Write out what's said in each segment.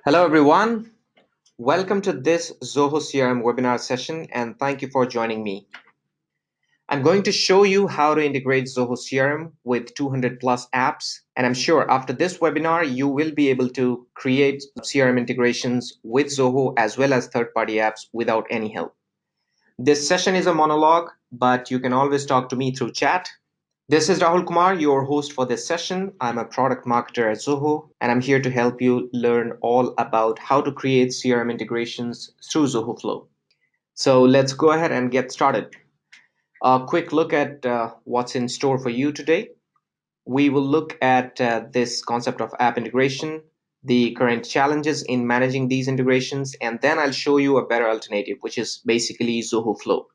Hello everyone, welcome to this Zoho CRM webinar session and thank you for joining me. I'm going to show you how to integrate Zoho CRM with 200 plus apps, and I'm sure after this webinar you will be able to create CRM integrations with Zoho as well as third-party apps without any help. This session is a monologue, but you can always talk to me through chat. This is Rahul Kumar, your host for this session. I'm a product marketer at Zoho, and I'm here to help you learn all about how to create CRM integrations through Zoho Flow. So let's go ahead and get started. A quick look at what's in store for you today. We will look at this concept of app integration, the current challenges in managing these integrations, and then I'll show you a better alternative, which is basically Zoho Flow.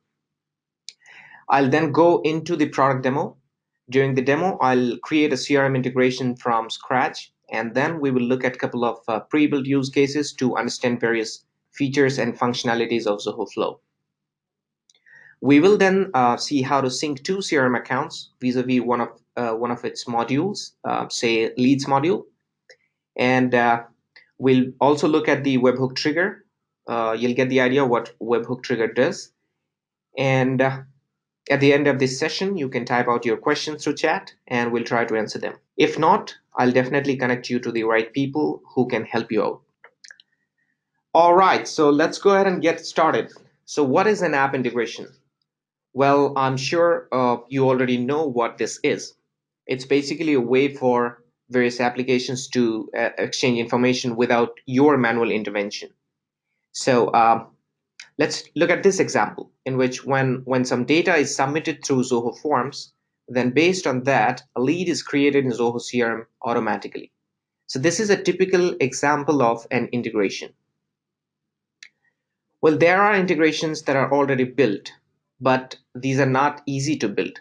I'll then go into the product demo. During the demo, I'll create a CRM integration from scratch, and then we will look at a couple of pre-built use cases to understand various features and functionalities of Zoho Flow. We will then see how to sync two CRM accounts vis-a-vis one of its modules, say leads module, and we'll also look at the Webhook Trigger. You'll get the idea what Webhook Trigger does, and at the end of this session, you can type out your questions through chat and we'll try to answer them. If not, I'll definitely connect you to the right people who can help you out. All right, so let's go ahead and get started. So what is an app integration? Well, I'm sure you already know what this is. It's basically a way for various applications to exchange information without your manual intervention. So let's look at this example in which when some data is submitted through Zoho Forms, then based on that, a lead is created in Zoho CRM automatically. So this is a typical example of an integration. Well, there are integrations that are already built, but these are not easy to build.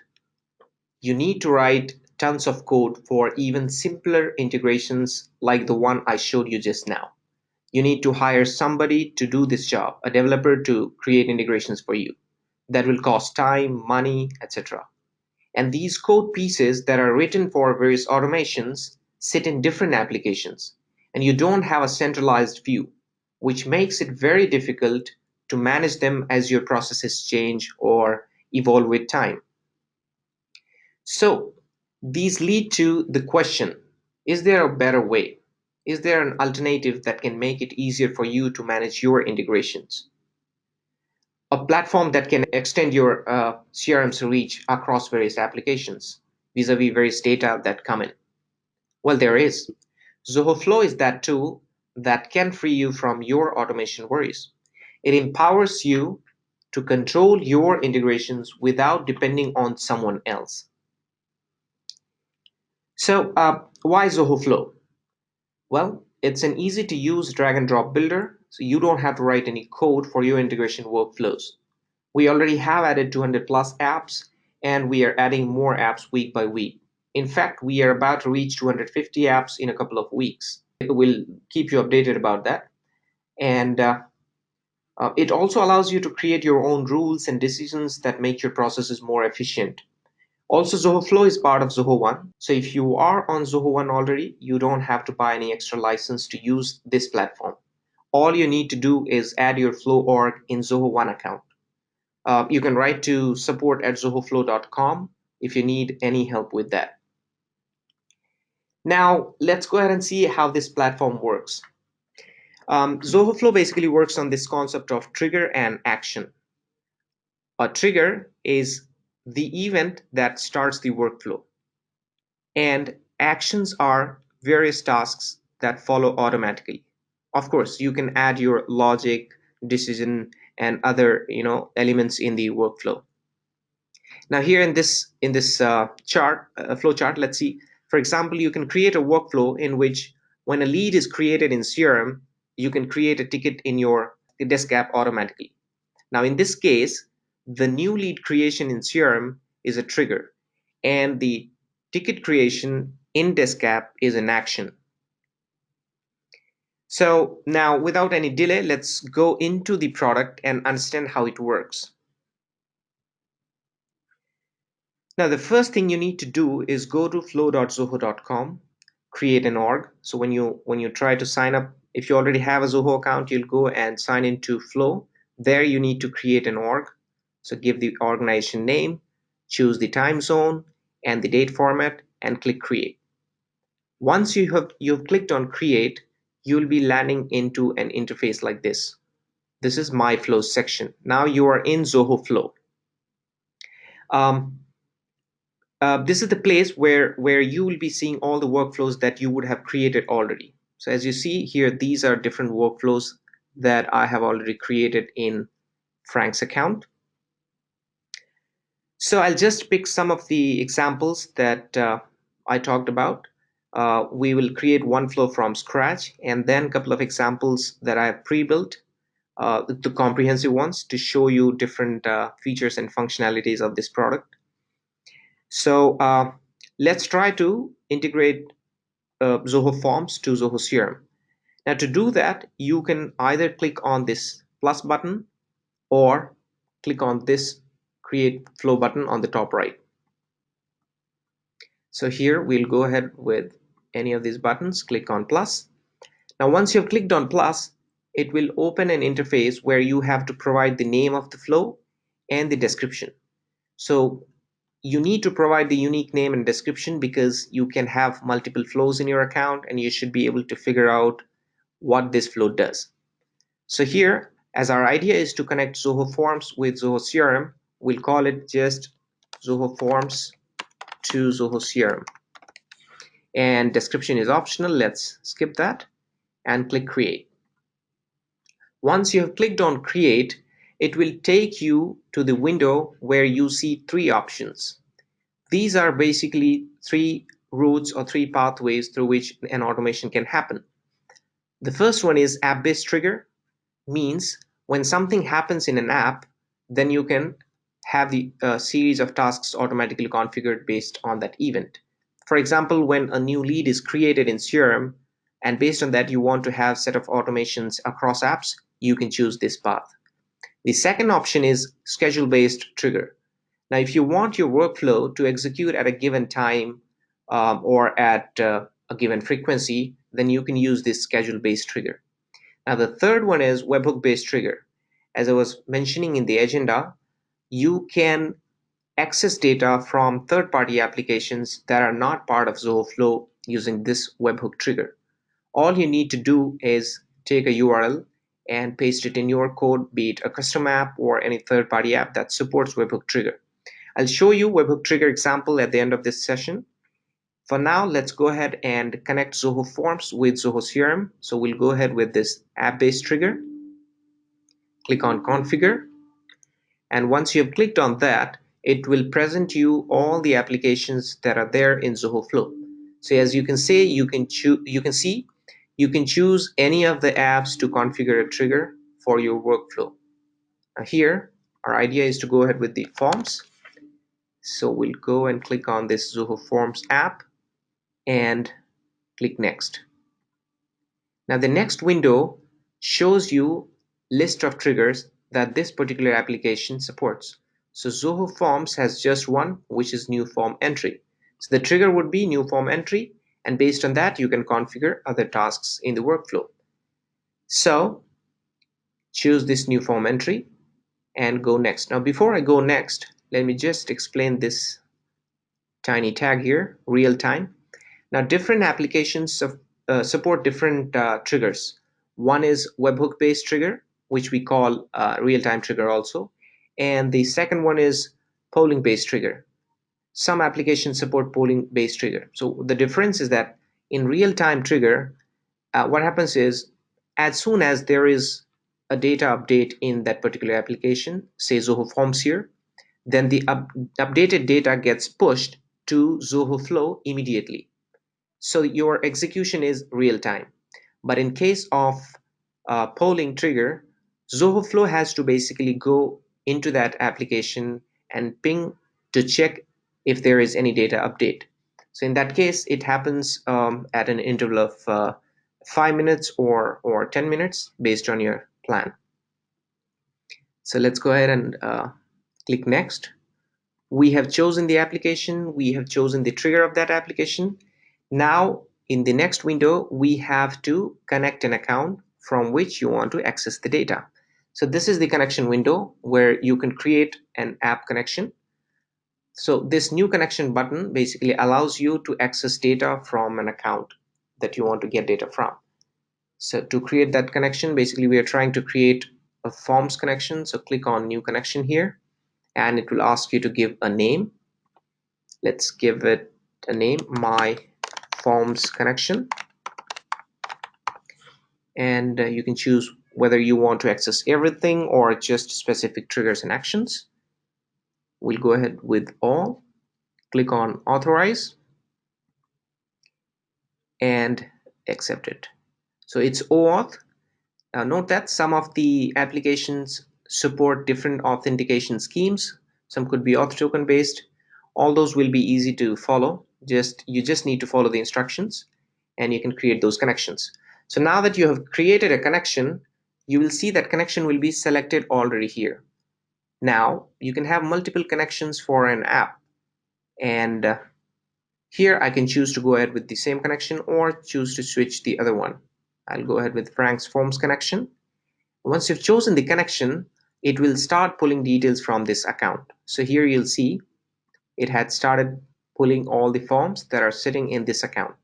You need to write tons of code for even simpler integrations like the one I showed you just now. You need to hire somebody to do this job, a developer to create integrations for you. That will cost time, money, etc. And these code pieces that are written for various automations sit in different applications, and you don't have a centralized view, which makes it very difficult to manage them as your processes change or evolve with time. So these lead to the question, is there a better way? Is there an alternative that can make it easier for you to manage your integrations? A platform that can extend your CRM's reach across various applications vis-a-vis various data that come in? Well, there is. Zoho Flow is that tool that can free you from your automation worries. It empowers you to control your integrations without depending on someone else. So why Zoho Flow? Well, it's an easy to use drag and drop builder, so you don't have to write any code for your integration workflows. We already have added 200 plus apps, and we are adding more apps week by week. In fact, we are about to reach 250 apps in a couple of weeks. We'll keep you updated about that. And it also allows you to create your own rules and decisions that make your processes more efficient. Also, Zoho Flow is part of Zoho One. So if you are on Zoho One already, you don't have to buy any extra license to use this platform. All you need to do is add your Flow org in Zoho One account. You can write to support@zohoflow.com if you need any help with that. Now, let's go ahead and see how this platform works. Zoho Flow basically works on this concept of trigger and action. A trigger is the event that starts the workflow, and actions are various tasks that follow automatically. Of course, you can add your logic, decision, and other elements in the workflow. Now here in this chart, flow chart, let's see. For example, you can create a workflow in which when a lead is created in CRM, you can create a ticket in your desk app automatically. Now in this case, the new lead creation in CRM is a trigger, and the ticket creation in desk app is an action. So now without any delay, let's go into the product and understand how it works. Now, the first thing you need to do is go to flow.zoho.com, create an org. So when you try to sign up If you already have a Zoho account, you'll go and sign into Flow. There you need to create an org. So give the organization name, choose the time zone and the date format, and click Create. Once you've clicked on Create, you'll be landing into an interface like this. This is My Flows section. Now you are in Zoho Flow. Um, this is the place where you will be seeing all the workflows that you would have created already. So as you see here, these are different workflows that I have already created in Frank's account. So I'll just pick some of the examples that I talked about. We will create one flow from scratch, and then a couple of examples that I have pre-built, the comprehensive ones, to show you different features and functionalities of this product. So let's try to integrate Zoho Forms to Zoho CRM. Now to do that, you can either click on this plus button or click on this Create Flow button on the top right. So here we'll go ahead with any of these buttons, click on plus. Now once you've clicked on plus, it will open an interface where you have to provide the name of the flow and the description. So you need to provide the unique name and description because you can have multiple flows in your account and you should be able to figure out what this flow does. So here, as our idea is to connect Zoho Forms with Zoho CRM, we'll call it just Zoho Forms to Zoho CRM. And description is optional. Let's skip that and click Create. Once you have clicked on Create, it will take you to the window where you see three options. These are basically three routes or three pathways through which an automation can happen. The first one is app-based trigger, means when something happens in an app, then you can have the series of tasks automatically configured based on that event. For example, when a new lead is created in CRM, and based on that you want to have set of automations across apps, you can choose this path. The second option is schedule-based trigger. Now, if you want your workflow to execute at a given time or at a given frequency, then you can use this schedule-based trigger. Now, the third one is webhook-based trigger. As I was mentioning in the agenda, you can access data from third-party applications that are not part of Zoho Flow using this webhook trigger. All you need to do is take a URL and paste it in your code, be it a custom app or any third-party app that supports webhook trigger. I'll show you webhook trigger example at the end of this session. For now, let's go ahead and connect Zoho Forms with Zoho CRM. So we'll go ahead with this app-based trigger, click on Configure, and once you have clicked on that, it will present you all the applications that are there in Zoho Flow. So as you can see, you can choose any of the apps to configure a trigger for your workflow. Now here, our idea is to go ahead with the forms. So we'll go and click on this Zoho Forms app and click Next. Now the next window shows you list of triggers that this particular application supports. So Zoho Forms has just one, which is new form entry. So the trigger would be new form entry, and based on that you can configure other tasks in the workflow. So choose this new form entry and go next. Now before I go next, let me just explain this tiny tag here, real time. Now different applications support different triggers. One is webhook based trigger, which we call real-time trigger also, and the second one is polling based trigger. Some applications support polling based trigger. So the difference is that in real-time trigger, what happens is as soon as there is a data update in that particular application, say Zoho Forms here, then the updated data gets pushed to Zoho Flow immediately. So your execution is real time. But in case of polling trigger, Zoho Flow has to basically go into that application and ping to check if there is any data update. So in that case, it happens at an interval of 5 minutes or 10 minutes based on your plan. So let's go ahead and click next. We have chosen the application, we have chosen the trigger of that application. Now in the next window, we have to connect an account from which you want to access the data. So this is the connection window where you can create an app connection. So this new connection button basically allows you to access data from an account that you want to get data from. So to create that connection, basically we are trying to create a forms connection. So click on new connection here, and it will ask you to give a name. Let's give it a name, my forms connection. And you can choose whether you want to access everything or just specific triggers and actions. We'll go ahead with all, click on authorize, and accept it. So it's OAuth. Note that some of the applications support different authentication schemes. Some could be auth token based. All those will be easy to follow. You just need to follow the instructions and you can create those connections. So now that you have created a connection, you will see that connection will be selected already here. Now you can have multiple connections for an app, and here I can choose to go ahead with the same connection or choose to switch the other one. I'll go ahead with Frank's forms connection. Once you've chosen the connection, it will start pulling details from this account. So here you'll see it had started pulling all the forms that are sitting in this account.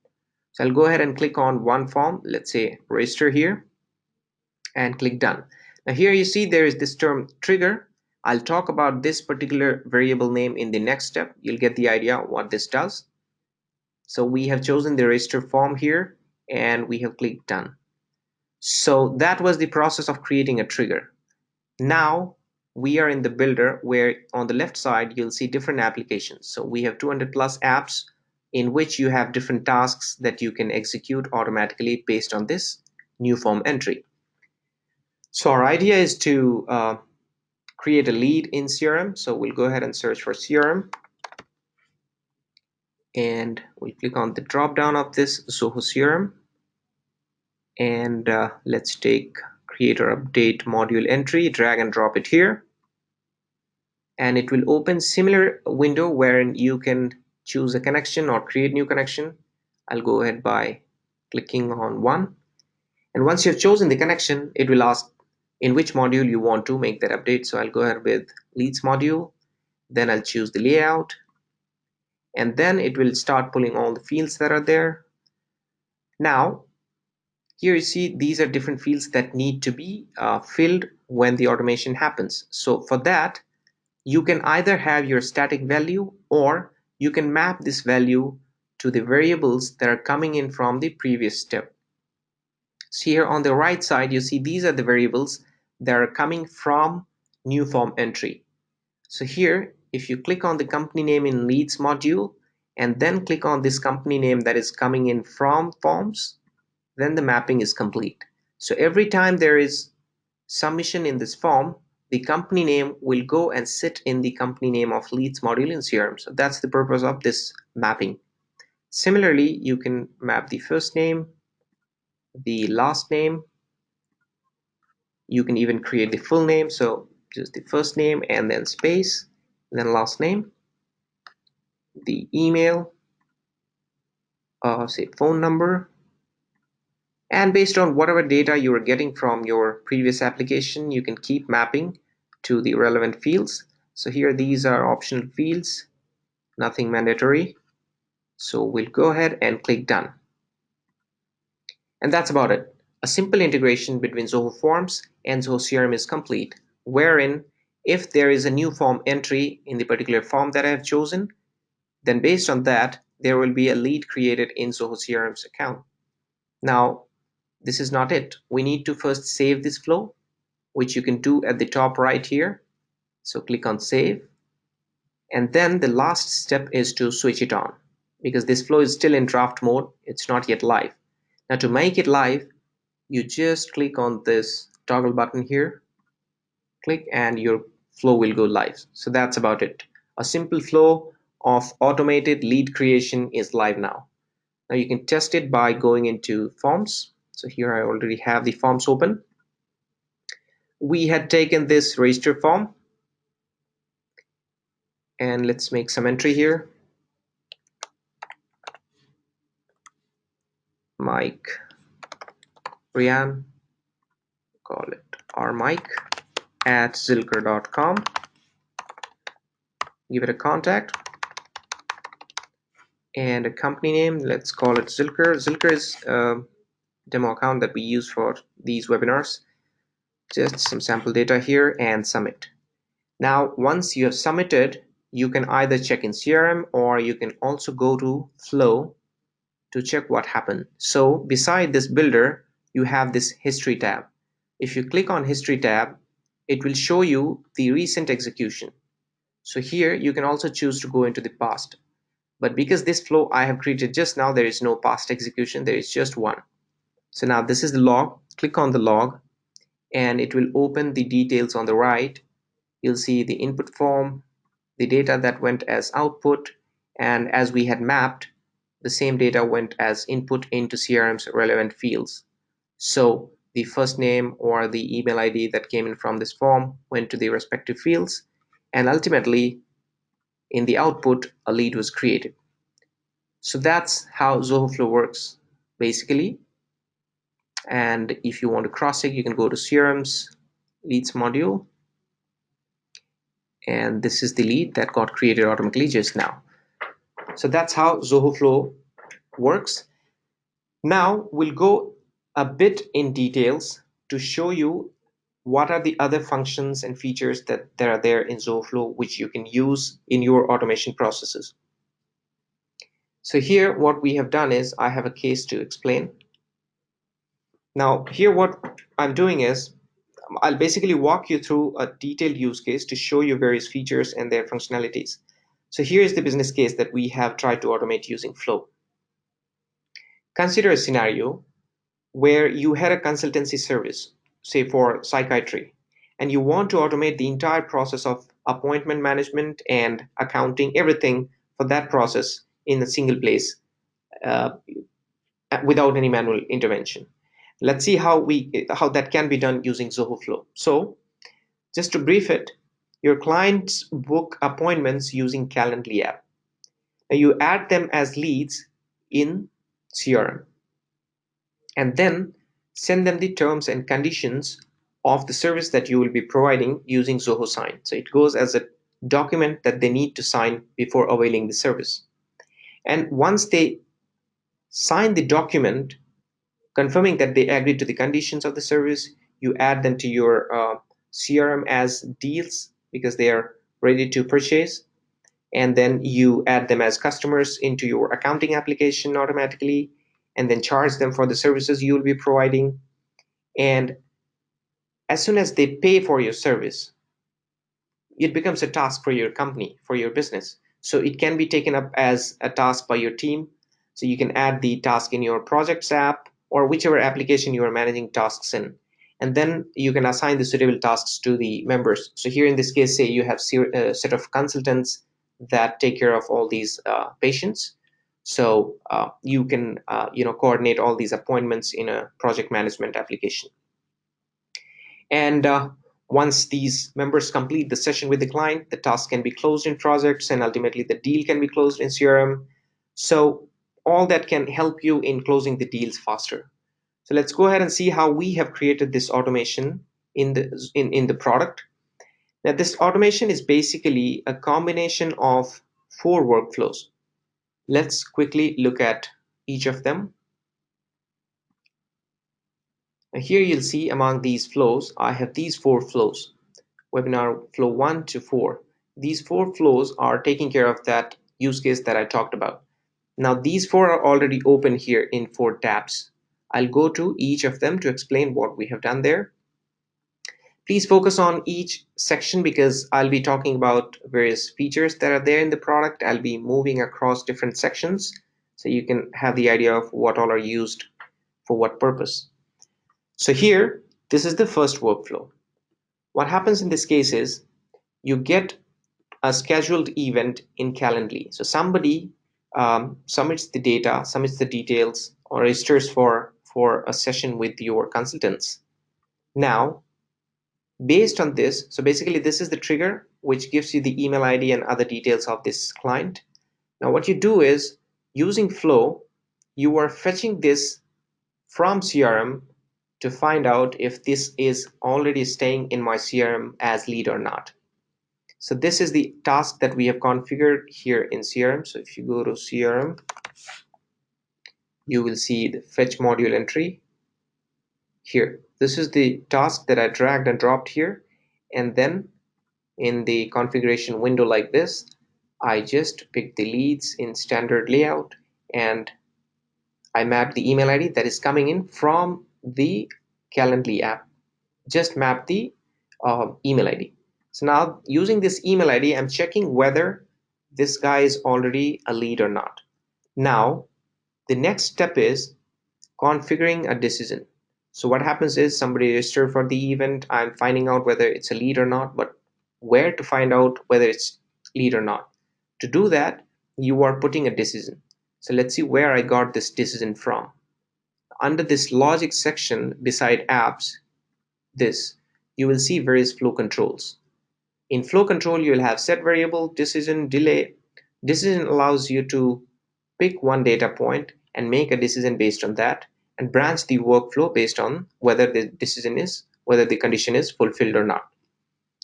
So I'll go ahead and click on one form, let's say register here, and click done. Now here you see there is this term trigger. I'll talk about this particular variable name in the next step. You'll get the idea what this does. So we have chosen the register form here and we have clicked done. So that was the process of creating a trigger. Now we are in the builder where on the left side you'll see different applications. So we have 200 plus apps in which you have different tasks that you can execute automatically based on this new form entry. So our idea is to create a lead in CRM. So we'll go ahead and search for CRM, and we'll click on the drop down of this Zoho CRM, and let's take creator update module entry, drag and drop it here, and it will open similar window wherein you can choose a connection or create new connection. I'll go ahead by clicking on one, and once you've chosen the connection, it will ask in which module you want to make that update. So I'll go ahead with leads module, then I'll choose the layout, and then it will start pulling all the fields that are there. Now here you see these are different fields that need to be filled when the automation happens. So for that, you can either have your static value or you can map this value to the variables that are coming in from the previous step. So here on the right side, you see these are the variables that are coming from new form entry. So here, if you click on the company name in leads module and then click on this company name that is coming in from forms, then the mapping is complete. So every time there is submission in this form, the company name will go and sit in the company name of leads module in CRM. So that's the purpose of this mapping. Similarly, you can map the first name, the last name. You can even create the full name. So just the first name and then space, and then last name, the email, say phone number, and based on whatever data you are getting from your previous application, you can keep mapping to the relevant fields. So here these are optional fields, nothing mandatory. So we'll go ahead and click done. And that's about it. A simple integration between Zoho Forms and Zoho CRM is complete, wherein if there is a new form entry in the particular form that I have chosen, then based on that, there will be a lead created in Zoho CRM's account. Now, this is not it. We need to first save this flow, which you can do at the top right here. So click on save. And then the last step is to switch it on because this flow is still in draft mode. It's not yet live. Now to make it live, you just click on this toggle button here, click, and your flow will go live. So that's about it. A simple flow of automated lead creation is live now. Now you can test it by going into forms. So here I already have the forms open. We had taken this register form, and let's make some entry here. Mike, Brian, call it rmike at zilker.com. Give it a contact and a company name. Let's call it Zilker. Zilker is a demo account that we use for these webinars. Just some sample data here and submit. Now, once you have submitted, you can either check in CRM or you can also go to Flow to check what happened. So beside this builder, you have this history tab. If you click on history tab, it will show you the recent execution. So here you can also choose to go into the past. But because this flow I have created just now, there is no past execution, there is just one. So now this is the log. Click on the log and it will open the details on the right. You'll see the input form, the data that went as output, and as we had mapped, the same data went as input into CRM's relevant fields. So the first name or the email ID that came in from this form went to the respective fields, and ultimately in the output a lead was created. So that's how Zoho Flow works basically. And if you want to cross-check, you can go to CRM's leads module, and this is the lead that got created automatically just now. So that's how Zoho Flow works. Now we'll go a bit in details to show you what are the other functions and features that are there in Zoho Flow which you can use in your automation processes. So here what we have done is I have a case to explain. Now here what I'm doing is I'll basically walk you through a detailed use case to show you various features and their functionalities. So here is the business case that we have tried to automate using Flow. Consider a scenario where you had a consultancy service, say for psychiatry, and you want to automate the entire process of appointment management and accounting, everything for that process in a single place uh, without any manual intervention. Let's see how that can be done using Zoho Flow. So just to brief it, your clients book appointments using Calendly app. Now you add them as leads in CRM and then send them the terms and conditions of the service that you will be providing using Zoho Sign. So it goes as a document that they need to sign before availing the service. And once they sign the document confirming that they agree to the conditions of the service, you add them to your CRM as deals because they are ready to purchase, and then you add them as customers into your accounting application automatically, and then charge them for the services you will be providing. And as soon as they pay for your service, it becomes a task for your company, for your business. So it can be taken up as a task by your team. So you can add the task in your projects app or whichever application you are managing tasks in. And then you can assign the suitable tasks to the members. So here in this case, say you have a set of consultants that take care of all these patients. So you can coordinate all these appointments in a project management application. And once these members complete the session with the client, the task can be closed in projects and ultimately the deal can be closed in CRM. So all that can help you in closing the deals faster. So let's go ahead and see how we have created this automation in the product. Now this automation is basically a combination of 4 workflows. Let's quickly look at each of them. Now here you'll see among these flows, I have these 4 flows. Webinar flow 1 to 4. These 4 flows are taking care of that use case that I talked about. Now these 4 are already open here in 4 tabs. I'll go to each of them to explain what we have done there. Please focus on each section because I'll be talking about various features that are there in the product. I'll be moving across different sections so you can have the idea of what all are used for what purpose. So here, this is the first workflow. What happens in this case is you get a scheduled event in Calendly. So somebody submits the data, submits the details, or registers for a session with your consultants. Now, based on this, so basically this is the trigger which gives you the email ID and other details of this client. Now what you do is, using Flow, you are fetching this from CRM to find out if this is already staying in my CRM as lead or not. So this is the task that we have configured here in CRM. So if you go to CRM, you will see the fetch module entry here. This is the task that I dragged and dropped here, and then in the configuration window like this, I just pick the leads in standard layout and I map the email ID that is coming in from the Calendly app. Just map the email ID. So now using this email ID, I'm checking whether this guy is already a lead or not. Now, the next step is configuring a decision. So what happens is somebody registered for the event. I'm finding out whether it's a lead or not, but where to find out whether it's lead or not? To do that, you are putting a decision. So let's see where I got this decision from. Under this logic section beside apps, you will see various flow controls. In flow control, you will have set variable, decision, delay. Decision allows you to pick one data point and make a decision based on that, and branch the workflow based on whether the condition is fulfilled or not.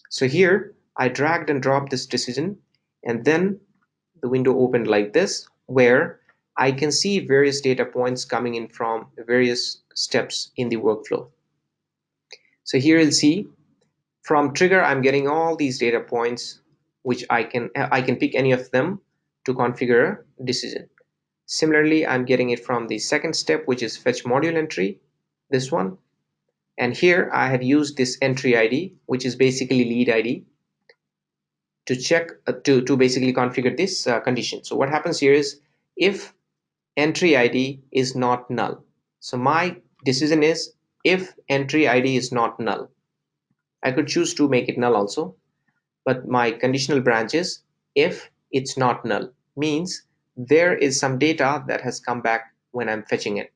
So here I dragged and dropped this decision, and then the window opened like this, where I can see various data points coming in from various steps in the workflow. So here you'll see from trigger, I'm getting all these data points, which I can pick any of them to configure a decision. Similarly, I'm getting it from the second step, which is fetch module entry, this one. And here I have used this entry ID, which is basically lead ID, to check to basically configure this condition. So what happens here is if entry ID is not null. So my decision is if entry ID is not null. I could choose to make it null also, but my conditional branch is if it's not null, means there is some data that has come back when I'm fetching it.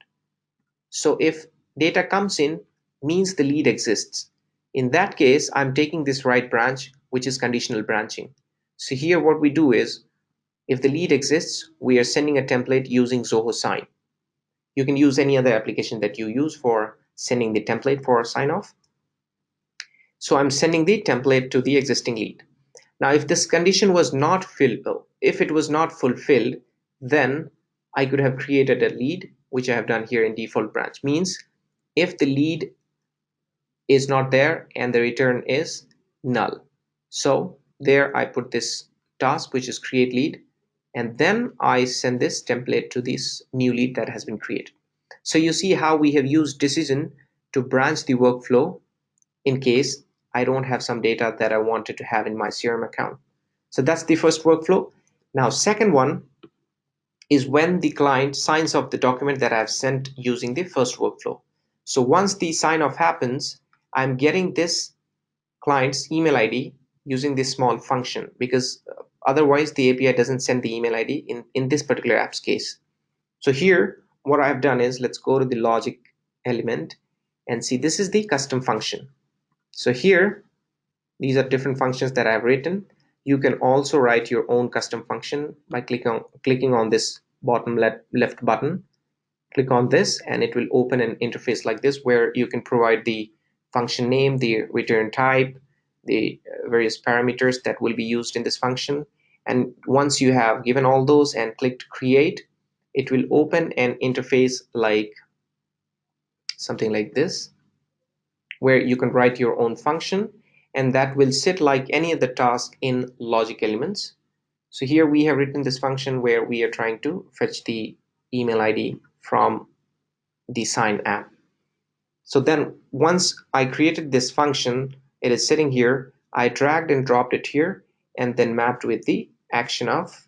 So if data comes in, means the lead exists. In that case, I'm taking this right branch, which is conditional branching. So here what we do is, if the lead exists, we are sending a template using Zoho Sign. You can use any other application that you use for sending the template for sign off. So I'm sending the template to the existing lead. Now, if this condition was not if it was not fulfilled, then I could have created a lead, which I have done here in default branch. Means if the lead is not there and the return is null. So there I put this task, which is create lead, and then I send this template to this new lead that has been created. So you see how we have used decision to branch the workflow in case I don't have some data that I wanted to have in my CRM account. So that's the first workflow. Now, second one is when the client signs off the document that I've sent using the first workflow. So once the sign off happens, I'm getting this client's email ID using this small function, because otherwise the API doesn't send the email ID in this particular app's case. So here, what I've done is, let's go to the logic element and see this is the custom function. So here, these are different functions that I've written. You can also write your own custom function by clicking on this bottom left button. Click on this and it will open an interface like this, where you can provide the function name, the return type, the various parameters that will be used in this function. And once you have given all those and clicked create, it will open an interface like something like this, where you can write your own function, and that will sit like any other task in logic elements. So here we have written this function where we are trying to fetch the email ID from the sign app. So then once I created this function, it is sitting here. I dragged and dropped it here and then mapped with the action of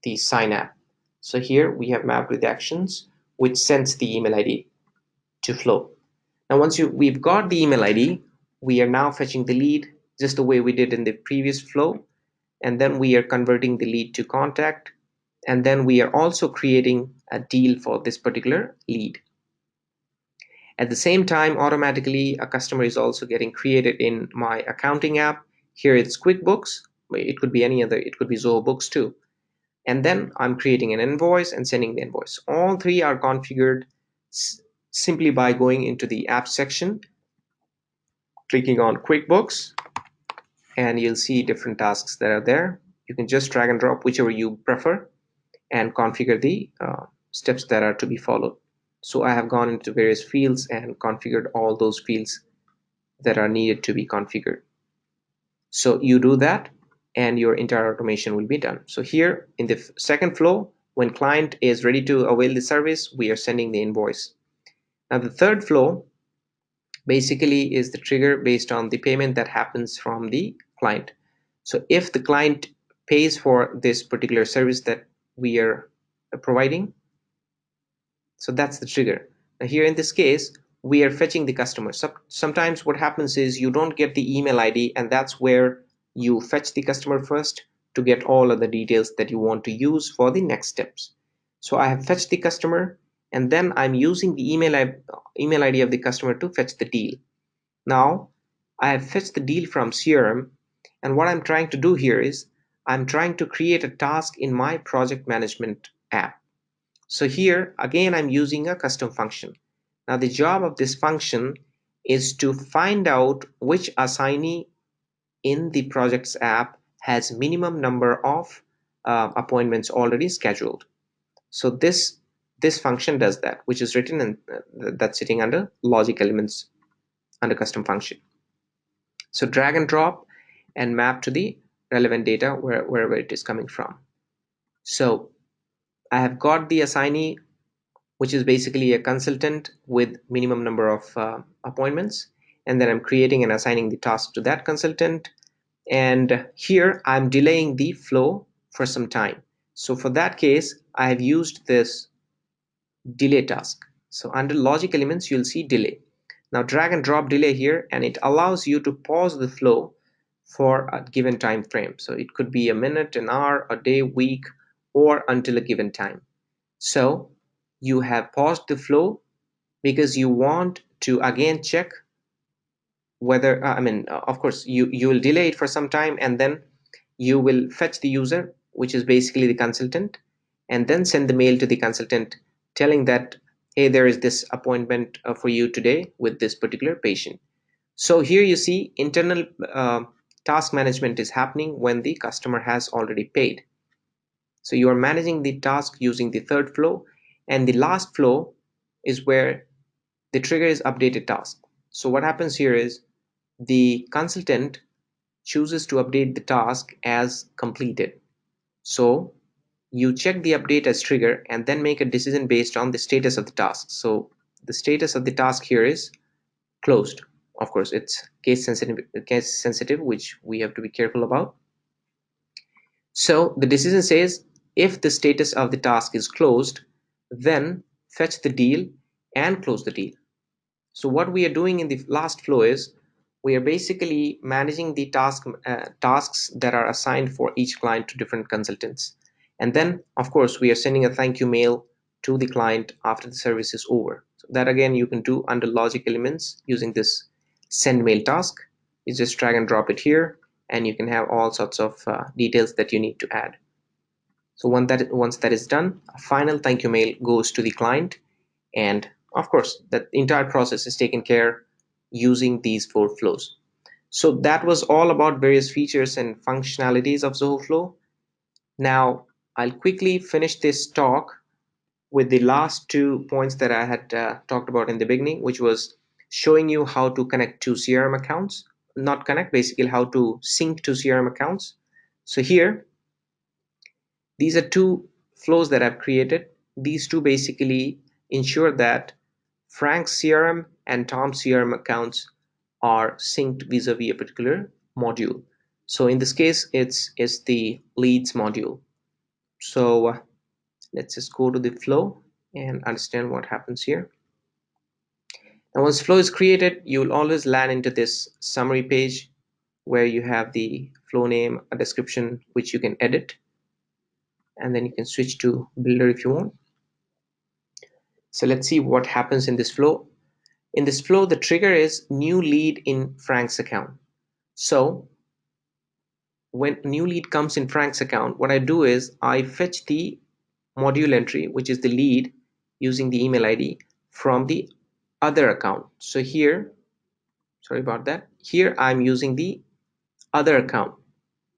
the sign app. So here we have mapped with actions, which sends the email ID to Flow. Now once we've got the email ID, we are now fetching the lead just the way we did in the previous flow, and then we are converting the lead to contact, and then we are also creating a deal for this particular lead. At the same time, automatically a customer is also getting created in my accounting app. Here it's QuickBooks. It could be any other, it could be Zoho Books too. And then I'm creating an invoice and sending the invoice. All three are configured simply by going into the app section, clicking on QuickBooks, and you'll see different tasks that are there. You can just drag and drop whichever you prefer and configure the steps that are to be followed. So I have gone into various fields and configured all those fields that are needed to be configured. So you do that and your entire automation will be done. So here in the second flow, when client is ready to avail the service, we are sending the invoice. Now the third flow basically is the trigger based on the payment that happens from the client. So if the client pays for this particular service that we are providing, so that's the trigger. Now here in this case, we are fetching the customer. Sometimes what happens is you don't get the email ID, and that's where you fetch the customer first to get all of the details that you want to use for the next steps. So I have fetched the customer, and then I'm using the email ID of the customer to fetch the deal. Now I have fetched the deal from CRM, and what I'm trying to do here is I'm trying to create a task in my project management app. So here again I'm using a custom function. Now the job of this function is to find out which assignee in the projects app has minimum number of appointments already scheduled. So this function does that, which is written in that's sitting under logic elements under custom function. So drag and drop and map to the relevant data wherever it is coming from. So I have got the assignee, which is basically a consultant with minimum number of appointments, and then I'm creating and assigning the task to that consultant. And here I'm delaying the flow for some time. So for that case, I have used this delay task. So under logic elements, you'll see delay. Now drag and drop delay here, and it allows you to pause the flow for a given time frame. So it could be a minute, an hour, a day, week, or until a given time. So you have paused the flow because you want to again check whether of course you will delay it for some time, and then you will fetch the user, which is basically the consultant, and then send the mail to the consultant telling that, hey, there is this appointment for you today with this particular patient. So here you see internal task management is happening when the customer has already paid. So you are managing the task using the third flow, and the last flow is where the trigger is updated task. So what happens here is the consultant chooses to update the task as completed. So you check the update as trigger and then make a decision based on the status of the task. So the status of the task here is closed. Of course, it's case sensitive, which we have to be careful about. So the decision says if the status of the task is closed, then fetch the deal and close the deal. So what we are doing in the last flow is we are basically managing the tasks that are assigned for each client to different consultants. And then, of course, we are sending a thank you mail to the client after the service is over. So that again, you can do under logic elements using this send mail task. You just drag and drop it here, and you can have all sorts of details that you need to add. So once that is done, a final thank you mail goes to the client, and of course that entire process is taken care using these 4 flows. So that was all about various features and functionalities of Zoho Flow. Now I'll quickly finish this talk with the last 2 points that I had talked about in the beginning, which was showing you how to connect to CRM accounts, not connect, basically how to sync to CRM accounts. So here, these are 2 flows that I've created. These 2 basically ensure that Frank's CRM and Tom's CRM accounts are synced vis-a-vis a particular module. So in this case, it's the leads module. So let's just go to the flow and understand what happens here. Now once flow is created, you will always land into this summary page where you have the flow name, a description which you can edit, and then you can switch to builder if you want. So let's see what happens in this flow. In this flow, the trigger is new lead in Frank's account. So when new lead comes in Frank's account, what I do is I fetch the module entry, which is the lead, using the email ID from the other account. So here, sorry about that, here I'm using the other account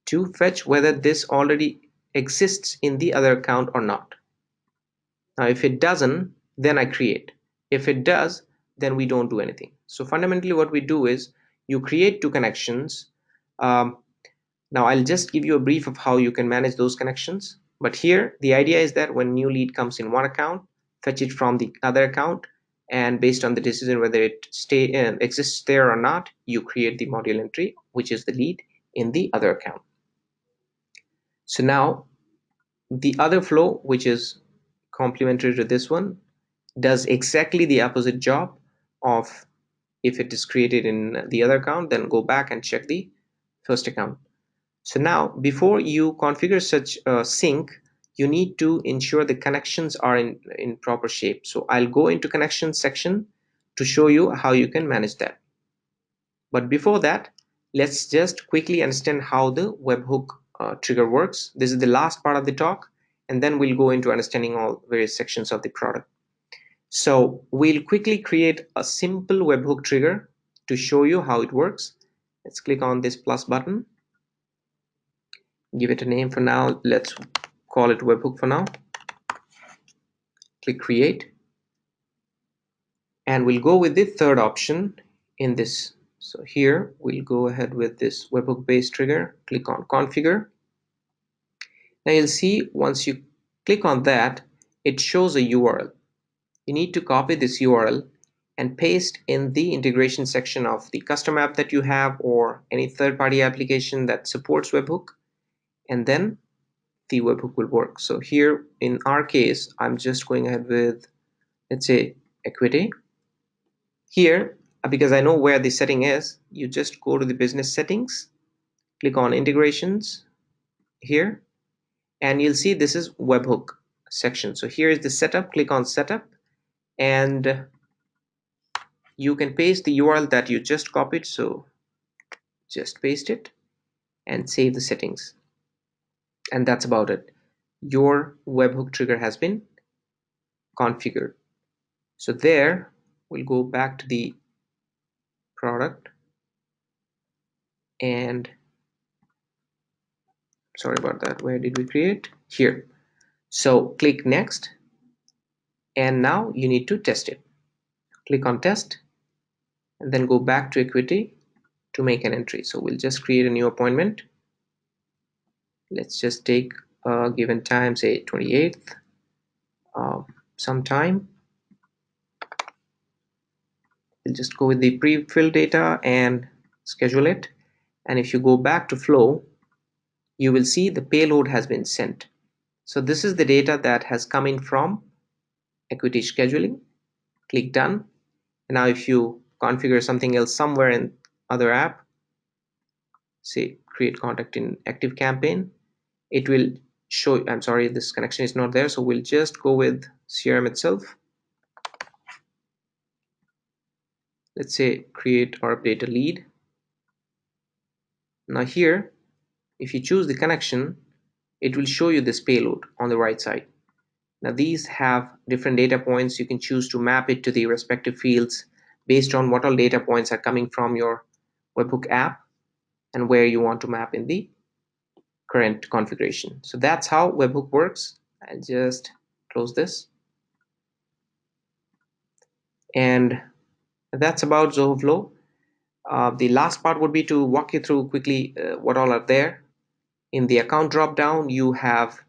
to fetch whether this already exists in the other account or not. Now if it doesn't, then I create. If it does, then we don't do anything. So fundamentally what we do is you create two connections. Now I'll just give you a brief of how you can manage those connections. But here the idea is that when new lead comes in one account, fetch it from the other account, and based on the decision whether it exists there or not, you create the module entry, which is the lead in the other account. So now the other flow, which is complementary to this one, does exactly the opposite job of if it is created in the other account, then go back and check the first account. So now before you configure such a sync, you need to ensure the connections are in proper shape. So I'll go into connections section to show you how you can manage that. But before that, let's just quickly understand how the webhook trigger works. This is the last part of the talk, and then we'll go into understanding all various sections of the product. So we'll quickly create a simple webhook trigger to show you how it works. Let's click on this plus button, give it a name for now. Let's call it webhook for now. Click create, and we'll go with the third option in this. So here we'll go ahead with this webhook based trigger. Click on configure. Now you'll see once you click on that, it shows a URL. You need to copy this URL and paste in the integration section of the custom app that you have or any third-party application that supports webhook, and then the webhook will work. So here in our case, I'm just going ahead with, let's say, equity. Here, because I know where the setting is, you just go to the business settings, click on integrations here, and you'll see this is webhook section. So here is the setup. Click on setup, and you can paste the URL that you just copied. So just paste it and save the settings, and that's about it. Your webhook trigger has been configured. So there, we'll go back to the product, and sorry about that, where did we create? Here. So click next, and now you need to test it. Click on test, and then go back to equity to make an entry. So we'll just create a new appointment. Let's just take a given time, say 28th, sometime. We'll just go with the pre-fill data and schedule it. And if you go back to flow, you will see the payload has been sent. So this is the data that has come in from equity scheduling. Click done. And now if you configure something else somewhere in other app, say create contact in active campaign, it will show, I'm sorry, this connection is not there. So we'll just go with CRM itself. Let's say create or update a lead. Now here, if you choose the connection, it will show you this payload on the right side. Now these have different data points. You can choose to map it to the respective fields based on what all data points are coming from your webhook app and where you want to map in the current configuration. So that's how webhook works. I'll just close this. And that's about Zoho Flow. The last part would be to walk you through quickly what all are there. In the account drop down, you have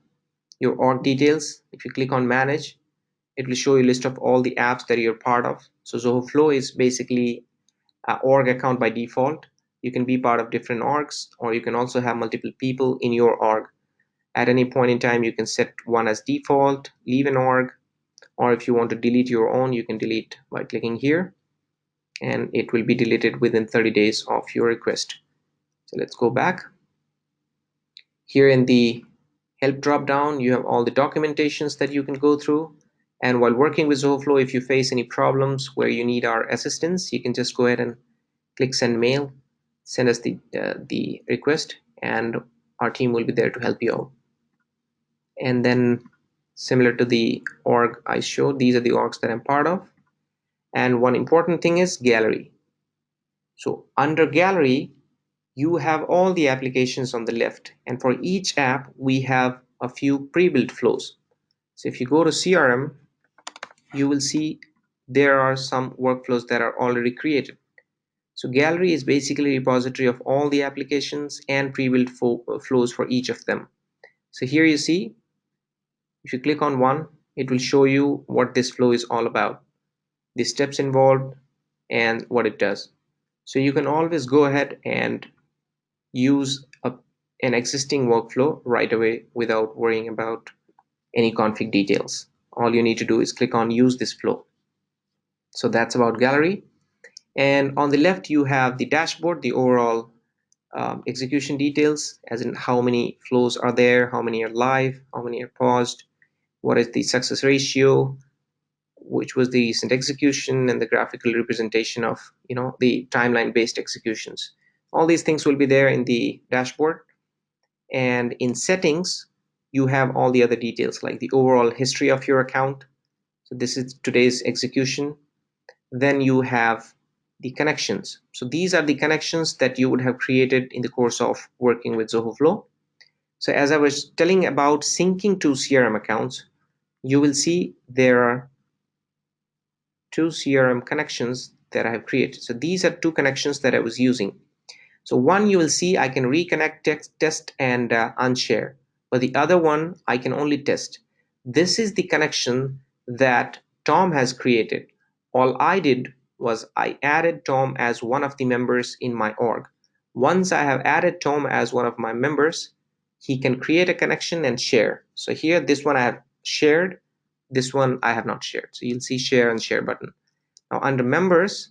your org details. If you click on manage, it will show you a list of all the apps that you're part of. So Zoho Flow is basically an org account by default. You can be part of different orgs, or you can also have multiple people in your org. At any point in time, you can set one as default, leave an org, or if you want to delete your own, you can delete by clicking here, and it will be deleted within 30 days of your request. So let's go back. Here in the help drop down, you have all the documentations that you can go through. And while working with Zoho Flow, if you face any problems where you need our assistance, you can just go ahead and click send mail, send us the request, and our team will be there to help you out. And then similar to the org I showed, these are the orgs that I'm part of. And one important thing is gallery. So under gallery, you have all the applications on the left, and for each app we have a few pre-built flows. So if you go to CRM, you will see there are some workflows that are already created. So gallery is basically a repository of all the applications and pre-built flows for each of them. So here you see, if you click on one, it will show you what this flow is all about, the steps involved, and what it does. So you can always go ahead and use an existing workflow right away without worrying about any config details. All you need to do is click on use this flow. So that's about gallery. And on the left, you have the dashboard, the overall execution details, as in how many flows are there, how many are live, how many are paused, what is the success ratio, which was the recent execution, and the graphical representation of the timeline based executions. All these things will be there in the dashboard. And in settings, you have all the other details like the overall history of your account. So this is today's execution. Then you have the connections. So these are the connections that you would have created in the course of working with Zoho Flow. So as I was telling about syncing to CRM accounts, you will see there are two CRM connections that I have created. So these are two connections that I was using. So one, you will see I can reconnect, test, and unshare, but the other one I can only test. This is the connection that Tom has created. All I did was I added Tom as one of the members in my org. Once I have added Tom as one of my members, he can create a connection and share. So here, this one I have shared, this one I have not shared. So you'll see share and share button. Now under members,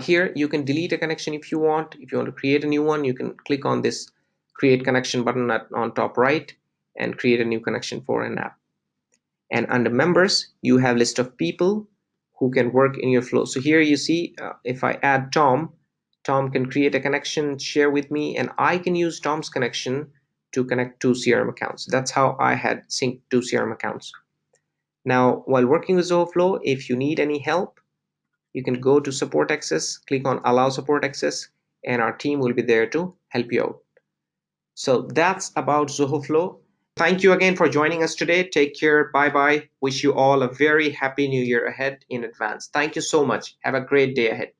here you can delete a connection if you want. If you want to create a new one, you can click on this create connection button on top right and create a new connection for an app. And under members, you have list of people who can work in your flow. So here you see, if I add Tom, Tom can create a connection, share with me, and I can use Tom's connection to connect to CRM accounts. That's how I had synced to CRM accounts. Now, while working with Zoho Flow, if you need any help, you can go to support access, click on allow support access, and our team will be there to help you out. So that's about Zoho Flow. Thank you again for joining us today. Take care. Bye bye. Wish you all a very happy new year ahead in advance. Thank you so much. Have a great day ahead.